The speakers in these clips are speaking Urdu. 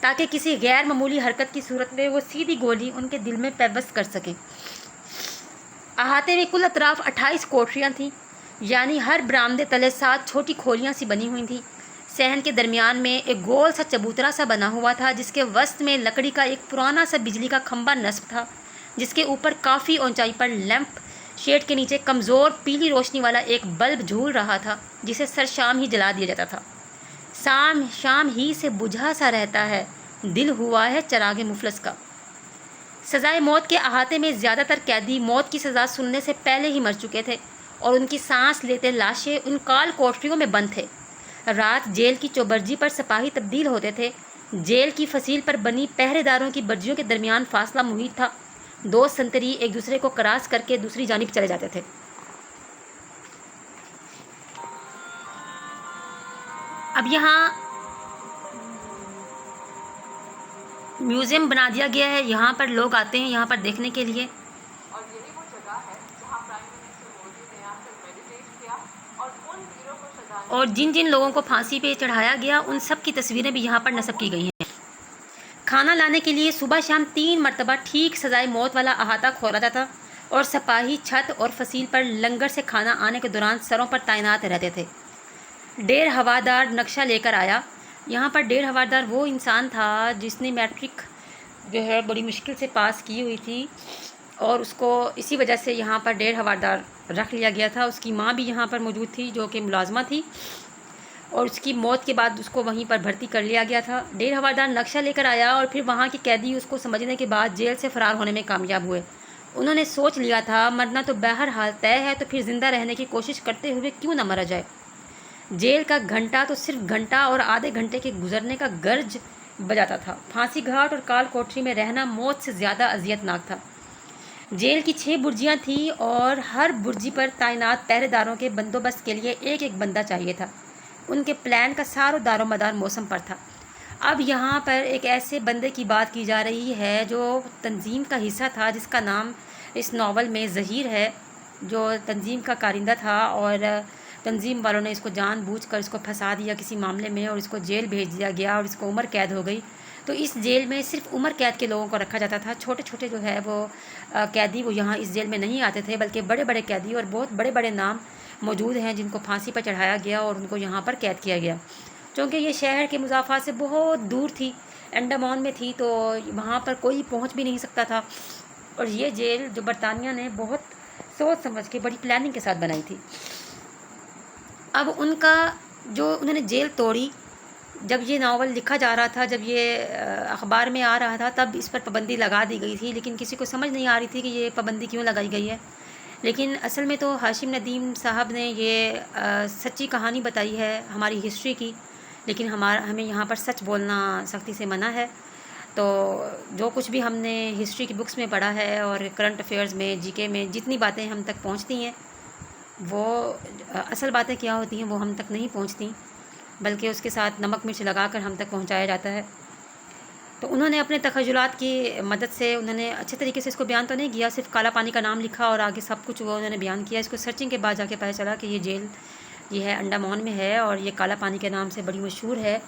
تاکہ کسی غیر معمولی حرکت کی صورت میں وہ سیدھی گولی ان کے دل میں پیوست کر سکیں۔ احاطے میں کل اطراف 28 کوٹریاں تھیں، یعنی ہر برآمدے تلے 7 چھوٹی کھولیاں سی بنی ہوئی تھیں۔ صحن کے درمیان میں ایک گول سا چبوترا سا بنا ہوا تھا، جس کے وسط میں لکڑی کا ایک پرانا سا بجلی کا کھمبا نصب تھا، جس کے اوپر کافی اونچائی پر لیمپ شیڈ کے نیچے کمزور پیلی روشنی والا ایک بلب جھول رہا تھا، جسے سر شام ہی جلا دیا جاتا تھا۔ شام ہی سے بجھا سا رہتا ہے، دل ہوا ہے چراغ مفلس کا۔ سزائے موت کے احاطے میں زیادہ تر قیدی موت کی سزا سننے سے پہلے ہی مر چکے تھے، اور ان کی سانس لیتے لاشیں ان کال کوٹریوں میں بند تھے۔ رات جیل کی چوبرجی پر سپاہی تبدیل ہوتے تھے۔ جیل کی فصیل پر بنی پہرے داروں کی برجیوں کے درمیان فاصلہ محیط تھا۔ 2 سنتری ایک دوسرے کو کراس کر کے دوسری جانب چلے جاتے تھے۔ اب یہاں میوزیم بنا دیا گیا ہے، یہاں پر لوگ آتے ہیں یہاں پر دیکھنے کے لیے۔ اور یہی وہ جگہ ہے جہاں پرائم منسٹر مودی نے آ کر میڈیٹیٹ کیا اور ان ویروں کو سجانے اور جن لوگوں کو پھانسی پہ چڑھایا گیا ان سب کی تصویریں بھی یہاں پر نصب کی گئی ہیں۔ کھانا لانے کے لیے صبح شام 3 مرتبہ ٹھیک سزائے موت والا احاطہ کھولا جاتا، اور سپاہی چھت اور فصیل پر لنگر سے کھانا آنے کے دوران سروں پر تعینات رہتے تھے۔ ڈیر ہوادار نقشہ لے کر آیا۔ یہاں پر ڈیر ہوادار وہ انسان تھا جس نے میٹرک جو ہے بڑی مشکل سے پاس کی ہوئی تھی، اور اس کو اسی وجہ سے یہاں پر ڈیر ہوادار رکھ لیا گیا تھا۔ اس کی ماں بھی یہاں پر موجود تھی جو کہ ملازمہ تھی، اور اس کی موت کے بعد اس کو وہیں پر بھرتی کر لیا گیا تھا۔ ڈیر ہوادار نقشہ لے کر آیا، اور پھر وہاں کے قیدی اس کو سمجھنے کے بعد جیل سے فرار ہونے میں کامیاب ہوئے۔ انہوں نے سوچ لیا تھا مرنا تو بہرحال طے ہے، تو پھر زندہ رہنے کی کوشش کرتے ہوئے کیوں نہ مرا جائے۔ جیل کا گھنٹہ تو صرف گھنٹہ اور آدھے گھنٹے کے گزرنے کا گرج بجاتا تھا۔ پھانسی گھاٹ اور کال کوٹری میں رہنا موت سے زیادہ اذیت ناک تھا۔ جیل کی 6 برجیاں تھیں، اور ہر برجی پر تعینات پہرے داروں کے بندوبست کے لیے ایک بندہ چاہیے تھا۔ ان کے پلان کا سارا دار و مدار موسم پر تھا۔ اب یہاں پر ایک ایسے بندے کی بات کی جا رہی ہے جو تنظیم کا حصہ تھا، جس کا نام اس ناول میں ظہیر ہے، جو تنظیم کا کارندہ تھا، اور تنظیم والوں نے اس کو جان بوجھ کر اس کو پھنسا دیا کسی معاملے میں، اور اس کو جیل بھیج دیا گیا، اور اس کو عمر قید ہو گئی۔ تو اس جیل میں صرف عمر قید کے لوگوں کو رکھا جاتا تھا۔ چھوٹے چھوٹے جو ہے وہ قیدی وہ یہاں اس جیل میں نہیں آتے تھے، بلکہ بڑے بڑے قیدی اور بہت بڑے بڑے نام موجود ہیں جن کو پھانسی پر چڑھایا گیا اور ان کو یہاں پر قید کیا گیا۔ چونکہ یہ شہر کے مضافات سے بہت دور تھی، انڈمان میں تھی، تو وہاں پر کوئی پہنچ بھی نہیں سکتا تھا، اور یہ جیل جو برطانیہ نے بہت سوچ سمجھ کے بڑی پلاننگ کے ساتھ بنائی تھی۔ اب ان کا جو انہوں نے جیل توڑی، جب یہ ناول لکھا جا رہا تھا، جب یہ اخبار میں آ رہا تھا، تب اس پر پابندی لگا دی گئی تھی، لیکن کسی کو سمجھ نہیں آ رہی تھی کہ یہ پابندی کیوں لگائی گئی ہے۔ لیکن اصل میں تو ہاشم ندیم صاحب نے یہ سچی کہانی بتائی ہے ہماری ہسٹری کی، لیکن ہمیں یہاں پر سچ بولنا سختی سے منع ہے۔ تو جو کچھ بھی ہم نے ہسٹری کی بکس میں پڑھا ہے اور کرنٹ افیئرز میں، جی کے میں جتنی باتیں ہم تک پہنچتی ہیں، وہ اصل باتیں کیا ہوتی ہیں وہ ہم تک نہیں پہنچتی، بلکہ اس کے ساتھ نمک مرچ لگا کر ہم تک پہنچایا جاتا ہے۔ تو انہوں نے اپنے تخیلات کی مدد سے انہوں نے اچھے طریقے سے اس کو بیان تو نہیں کیا، صرف کالا پانی کا نام لکھا اور آگے سب کچھ وہ انہوں نے بیان کیا۔ اس کو سرچنگ کے بعد جا کے پتہ چلا کہ یہ جیل یہ ہے انڈمان میں ہے، اور یہ کالا پانی کے نام سے بڑی مشہور ہے،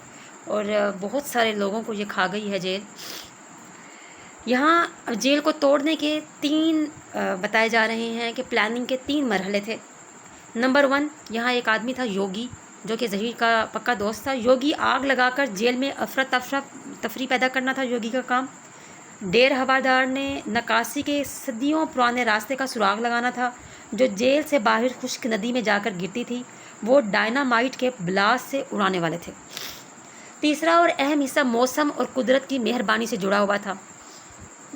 اور بہت سارے لوگوں کو یہ کھا گئی ہے جیل۔ یہاں جیل کو توڑنے کے 3 بتائے جا رہے ہیں کہ پلاننگ کے 3 مرحلے تھے۔ نمبر 1، یہاں ایک آدمی تھا یوگی، جو کہ ظہیر کا پکا دوست تھا۔ یوگی آگ لگا کر جیل میں افراتفری پیدا کرنا تھا یوگی کا کام۔ ڈیر ہوادار نے نکاسی کے صدیوں پرانے راستے کا سراغ لگانا تھا، جو جیل سے باہر خشک ندی میں جا کر گرتی تھی۔ وہ ڈائنامائٹ کے بلاسٹ سے اڑانے والے تھے۔ تیسرا اور اہم حصہ موسم اور قدرت کی مہربانی سے جڑا ہوا تھا۔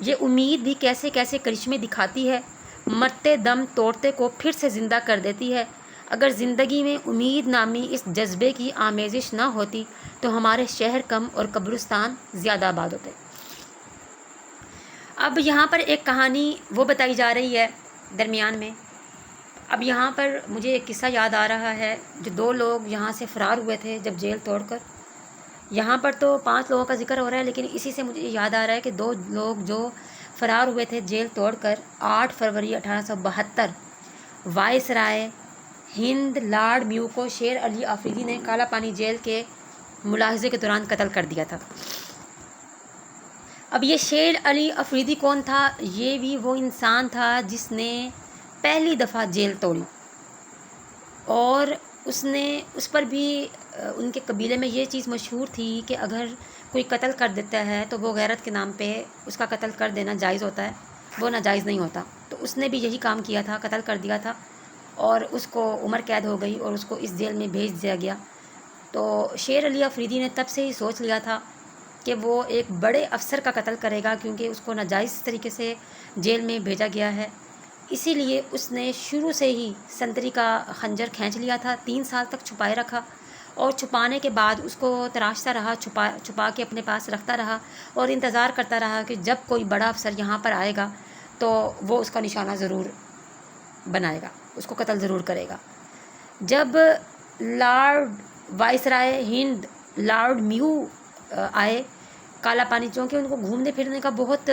یہ امید بھی کیسے کیسے کرشمے دکھاتی ہے، مرتے دم توڑتے کو پھر سے زندہ کر دیتی ہے۔ اگر زندگی میں امید نامی اس جذبے کی آمیزش نہ ہوتی تو ہمارے شہر کم اور قبرستان زیادہ آباد ہوتے۔ اب یہاں پر ایک کہانی وہ بتائی جا رہی ہے درمیان میں۔ اب یہاں پر مجھے ایک قصہ یاد آ رہا ہے، جو 2 لوگ یہاں سے فرار ہوئے تھے جب جیل توڑ کر۔ یہاں پر تو 5 لوگوں کا ذکر ہو رہا ہے، لیکن اسی سے مجھے یاد آ رہا ہے کہ 2 لوگ جو فرار ہوئے تھے جیل توڑ کر 8 فروری 1872 وائس رائے ہند لارڈ میو کو شیر علی آفریدی نے کالا پانی جیل کے ملاحظے کے دوران قتل کر دیا تھا۔ اب یہ شیر علی افریدی کون تھا؟ یہ بھی وہ انسان تھا جس نے پہلی دفعہ جیل توڑی، اور اس پر بھی ان کے قبیلے میں یہ چیز مشہور تھی کہ اگر کوئی قتل کر دیتا ہے تو وہ غیرت کے نام پہ اس کا قتل کر دینا جائز ہوتا ہے، وہ ناجائز نہیں ہوتا۔ تو اس نے بھی یہی کام کیا تھا، قتل کر دیا تھا، اور اس کو عمر قید ہو گئی اور اس کو اس جیل میں بھیج دیا گیا۔ تو شیر علی افریدی نے تب سے ہی سوچ لیا تھا کہ وہ ایک بڑے افسر کا قتل کرے گا، کیونکہ اس کو ناجائز طریقے سے جیل میں بھیجا گیا ہے۔ اسی لیے اس نے شروع سے ہی سنتری کا خنجر کھینچ لیا تھا، 3 سال تک چھپائے رکھا، اور چھپانے کے بعد اس کو تراشتا رہا، چھپا کے اپنے پاس رکھتا رہا، اور انتظار کرتا رہا کہ جب کوئی بڑا افسر یہاں پر آئے گا تو وہ اس کا نشانہ ضرور بنائے گا، اس کو قتل ضرور کرے گا۔ جب لارڈ وائسرائے ہند لارڈ میو آئے کالا پانی، چونکہ ان کو گھومنے پھرنے کا بہت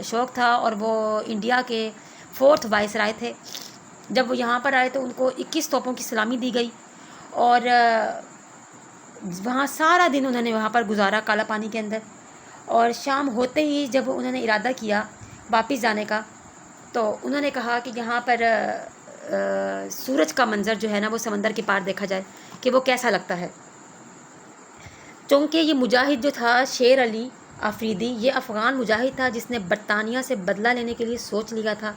شوق تھا اور وہ انڈیا کے 4تھ وائسرائے تھے، جب وہ یہاں پر آئے تو ان کو 21 توپوں کی سلامی دی گئی، اور وہاں سارا دن انہوں نے وہاں پر گزارا کالا پانی کے اندر، اور شام ہوتے ہی جب انہوں نے ارادہ کیا واپس جانے کا تو انہوں نے کہا کہ یہاں پر سورج کا منظر جو ہے نا وہ سمندر کے پار دیکھا جائے کہ وہ کیسا لگتا ہے۔ چونکہ یہ مجاہد جو تھا شیر علی افریدی، یہ افغان مجاہد تھا جس نے برطانیہ سے بدلہ لینے کے لیے سوچ لیا تھا۔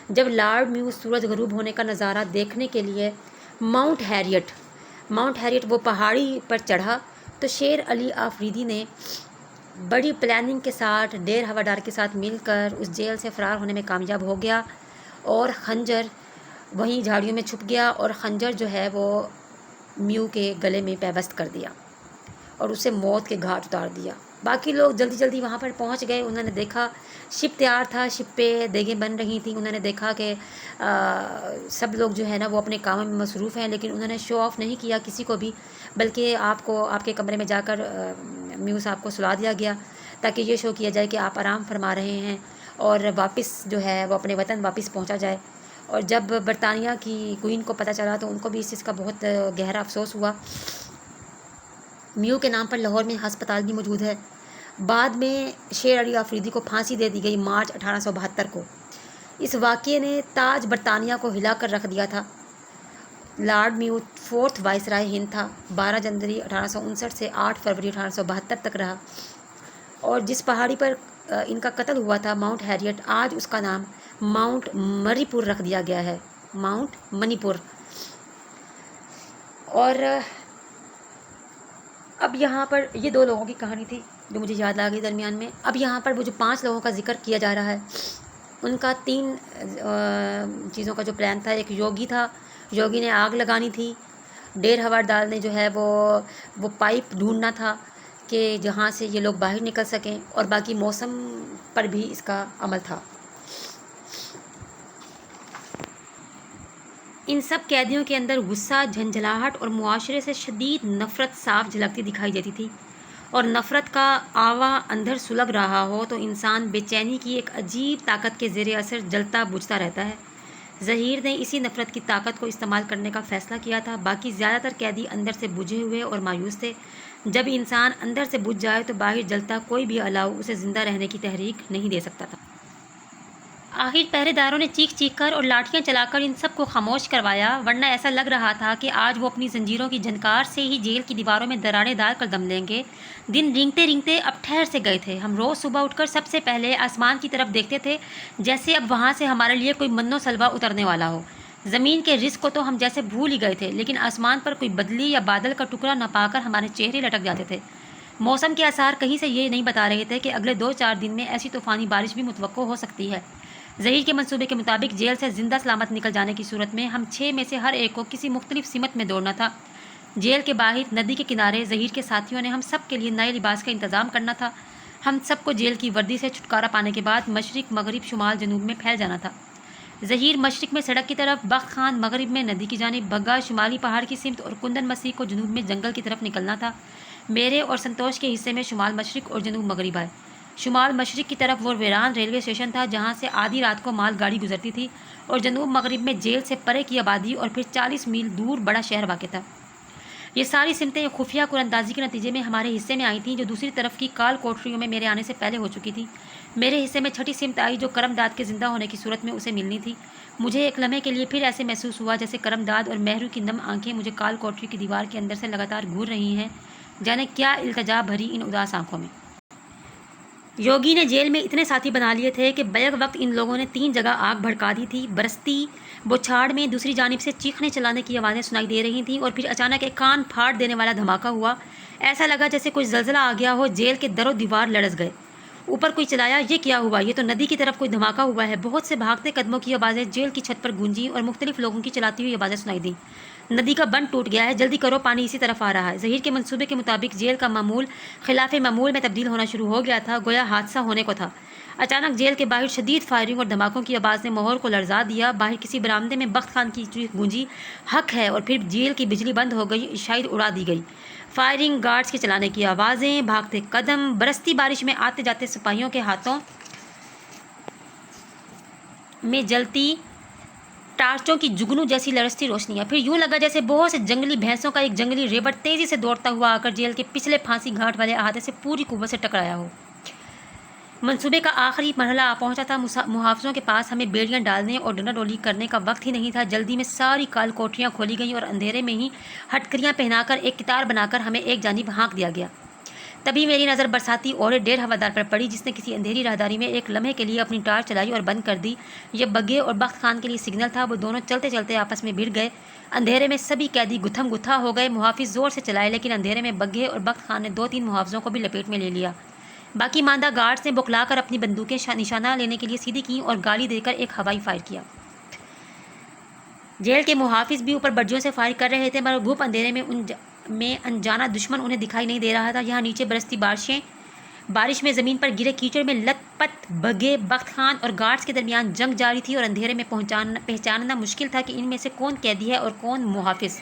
جب لارڈ میو سورج غروب ہونے کا نظارہ دیکھنے کے لیے ماؤنٹ ہیریٹ وہ پہاڑی پر چڑھا تو شیر علی افریدی نے بڑی پلاننگ کے ساتھ 1.5 ہوادار کے ساتھ مل کر اس جیل سے فرار ہونے میں کامیاب ہو گیا، اور خنجر وہیں جھاڑیوں میں چھپ گیا، اور خنجر جو ہے وہ میو کے گلے میں پیوست کر دیا اور اسے موت کے گھاٹ اتار دیا۔ باقی لوگ جلدی جلدی وہاں پر پہنچ گئے، انہوں نے دیکھا شپ تیار تھا، شپ پہ دیگیں بن رہی تھیں، انہوں نے دیکھا کہ سب لوگ جو ہے نا وہ اپنے کاموں میں مصروف ہیں، لیکن انہوں نے شو آف نہیں کیا کسی کو بھی، بلکہ آپ کے کمرے میں جا کر میو صاحب کو سلا دیا گیا تاکہ یہ شو کیا جائے کہ آپ آرام فرما رہے ہیں، اور واپس جو ہے وہ اپنے وطن واپس پہنچا جائے۔ اور جب برطانیہ کی کوئین کو پتہ چلا تو ان کو بھی اس چیز کا بہت گہرا افسوس ہوا۔ میو کے نام پر لاہور میں ہسپتال بھی موجود ہے۔ بعد میں شیر علی افریدی کو پھانسی دے دی گئی مارچ 1872 کو۔ اس واقعے نے تاج برطانیہ کو ہلا کر رکھ دیا تھا۔ لارڈ میو 4تھ وائسرائے ہند تھا، 12 جنوری 1859 سے 8 فروری 1872 تک رہا، اور جس پہاڑی پر ان کا قتل ہوا تھا ماؤنٹ ہیریٹ، آج اس کا نام ماؤنٹ منی پور رکھ دیا گیا ہے، ماؤنٹ منی پور۔ اور اب یہاں پر یہ 2 لوگوں کی کہانی تھی جو مجھے یاد آ گئی درمیان میں۔ اب یہاں پر وہ جو 5 لوگوں کا ذکر کیا جا رہا ہے ان کا 3 چیزوں کا جو پلان تھا، ایک یوگی تھا، یوگی نے آگ لگانی تھی، 1.5 ہوادار نے جو ہے وہ پائپ ڈھونڈنا تھا کہ جہاں سے یہ لوگ باہر نکل سکیں، اور باقی موسم پر بھی اس کا عمل تھا۔ ان سب قیدیوں کے اندر غصہ، جھنجھلاہٹ اور معاشرے سے شدید نفرت صاف جھلکتی دکھائی دیتی تھی، اور نفرت کا آوا اندر سلگ رہا ہو تو انسان بے چینی کی ایک عجیب طاقت کے زیر اثر جلتا بجھتا رہتا ہے۔ ظہیر نے اسی نفرت کی طاقت کو استعمال کرنے کا فیصلہ کیا تھا۔ باقی زیادہ تر قیدی اندر سے بجھے ہوئے اور مایوس تھے۔ جب انسان اندر سے بجھ جائے تو باہر جلتا کوئی بھی الاؤ اسے زندہ رہنے کی تحریک نہیں دے سکتا تھا۔ آخر پہرے داروں نے چیخ چیخ کر اور لاٹھیاں چلا کر ان سب کو خاموش کروایا، ورنہ ایسا لگ رہا تھا کہ آج وہ اپنی زنجیروں کی جھنکار سے ہی جیل کی دیواروں میں دراڑیں ڈال کر دم لیں گے۔ دن رینگتے رینگتے اب ٹھہر سے گئے تھے۔ ہم روز صبح اٹھ کر سب سے پہلے آسمان کی طرف دیکھتے تھے، جیسے اب وہاں سے ہمارے لیے کوئی منو سلوا اترنے والا ہو۔ زمین کے رزق کو تو ہم جیسے بھول ہی گئے تھے، لیکن آسمان پر کوئی بدلی یا بادل کا ٹکڑا نہ پا کر ہمارے چہرے لٹک جاتے تھے۔ موسم کے آثار کہیں سے یہ نہیں بتا رہے تھے کہ اگلے 2-4 دن میں ایسی طوفانی بارش بھی متوقع ہو سکتی ہے۔ ظہیر کے منصوبے کے مطابق جیل سے زندہ سلامت نکل جانے کی صورت میں ہم 6 میں سے ہر ایک کو کسی مختلف سمت میں دوڑنا تھا۔ جیل کے باہر ندی کے کنارے ظہیر کے ساتھیوں نے ہم سب کے لیے نئے لباس کا انتظام کرنا تھا۔ ہم سب کو جیل کی وردی سے چھٹکارا پانے کے بعد مشرق، مغرب، شمال، جنوب میں پھیل جانا تھا۔ ظہیر مشرق میں سڑک کی طرف، بخت خان مغرب میں ندی کی جانب، بھگا شمالی پہاڑ کی سمت اور کندن مسیح کو جنوب میں جنگل کی طرف نکلنا تھا۔ میرے اور سنتوش کے حصے میں شمال مشرق اور جنوب مغرب آئے۔ شمال مشرق کی طرف وہ ویران ریلوے اسٹیشن تھا جہاں سے آدھی رات کو مال گاڑی گزرتی تھی، اور جنوب مغرب میں جیل سے پرے کی آبادی اور پھر 40 میل دور بڑا شہر واقع تھا۔ یہ ساری سمتیں خفیہ قراندازی کے نتیجے میں ہمارے حصے میں آئی تھیں، جو دوسری طرف کی کال کوٹریوں میں میرے آنے سے پہلے ہو چکی تھی۔ میرے حصے میں چھٹی سمت آئی جو کرم داد کے زندہ ہونے کی صورت میں اسے ملنی تھی۔ مجھے ایک لمحے کے لیے پھر ایسے محسوس ہوا جیسے کرم داد اور مہرو کی نم آنکھیں مجھے کال کوٹری کی دیوار کے اندر سے لگاتار گھور رہی ہیں، جانے کیا التجا بھری ان اداس آنکھوں میں۔ یوگی نے جیل میں اتنے ساتھی بنا لیے تھے کہ بیک وقت ان لوگوں نے 3 جگہ آگ بھڑکا دی تھی۔ برستی بوچھاڑ میں دوسری جانب سے چیخنے چلانے کی آوازیں سنائی دے رہی تھیں، اور پھر اچانک ایک کان پھاڑ دینے والا دھماکہ ہوا۔ ایسا لگا جیسے کوئی زلزلہ آ گیا ہو، جیل کے در و دیوار لرز گئے۔ اوپر کوئی چلایا، یہ کیا ہوا؟ یہ تو ندی کی طرف کوئی دھماکہ ہوا ہے۔ بہت سے بھاگتے قدموں کی آوازیں جیل کی چھت پر گونجیں اور مختلف لوگوں کی چلاتی ہوئی آوازیں سنائی دیں۔ ندی کا بند ٹوٹ گیا ہے، جلدی کرو، پانی اسی طرف آ رہا ہے۔ ظہیر کے منصوبے کے مطابق جیل کا معمول خلاف معمول میں تبدیل ہونا شروع ہو گیا تھا، گویا حادثہ ہونے کو تھا۔ اچانک جیل کے باہر شدید فائرنگ اور دھماکوں کی آواز نے ماحول کو لرزا دیا۔ باہر کسی برآمدے میں بخت خان کی چیخ گونجی، حق ہے، اور پھر جیل کی بجلی بند ہو گئی، شاید اڑا دی گئی۔ فائرنگ، گارڈز کے چلانے کی آوازیں، بھاگتے قدم، برستی بارش میں آتے جاتے سپاہیوں کے ہاتھوں میں جلتی ٹارچوں کی جگنو جیسی لرزتی روشنیاں۔ پھر یوں لگا جیسے بہت سے جنگلی بھینسوں کا ایک جنگلی ریبٹ تیزی سے دوڑتا ہوا آ کر جیل کے پچھلے پھانسی گھاٹ والے احاطے سے پوری قوت سے ٹکرایا ہو۔ منصوبے کا آخری مرحلہ آ پہنچا تھا۔ محافظوں کے پاس ہمیں بیڑیاں ڈالنے اور ڈنڈا ڈولی کرنے کا وقت ہی نہیں تھا۔ جلدی میں ساری کال کوٹریاں کھولی گئیں اور اندھیرے میں ہی ہٹکریاں پہنا کر ایک قطار بنا کر ہمیں ایک جانب ہانک دیا گیا۔ تبھی میری نظر برساتی اور ڈیر ہوادار پر پڑی، جس نے کسی اندھیری راہداری میں ایک لمحے کے لیے اپنی ٹارچ چلائی اور بند کر دی۔ یہ بگے اور بخت خان کے لیے سگنل تھا۔ وہ دونوں چلتے چلتے آپس میں بھڑ گئے۔ اندھیرے میں سبھی قیدی گتھم گتھا ہو گئے۔ محافظ زور سے چلائے، لیکن اندھیرے میں بگے اور بخت خان نے 2-3 محافظوں کو بھی لپیٹ میں لے لیا۔ باقی ماندہ گارڈز نے بوکھلا کر اپنی بندوقیں نشانہ لینے کے لیے سیدھی کیں اور گالی دے کر ایک ہوائی فائر کیا۔ جیل کے محافظ بھی اوپر برجیوں سے فائر کر رہے تھے، مگر گھوپ اندھیرے میں انجانا دشمن انہیں دکھائی نہیں دے رہا تھا۔ یہاں نیچے برستی بارش میں زمین پر گرے کیچڑ میں لت پت بگے، بخت خان اور گارڈز کے درمیان جنگ جاری تھی، اور اندھیرے میں پہچاننا مشکل تھا کہ ان میں سے کون قیدی ہے اور کون محافظ۔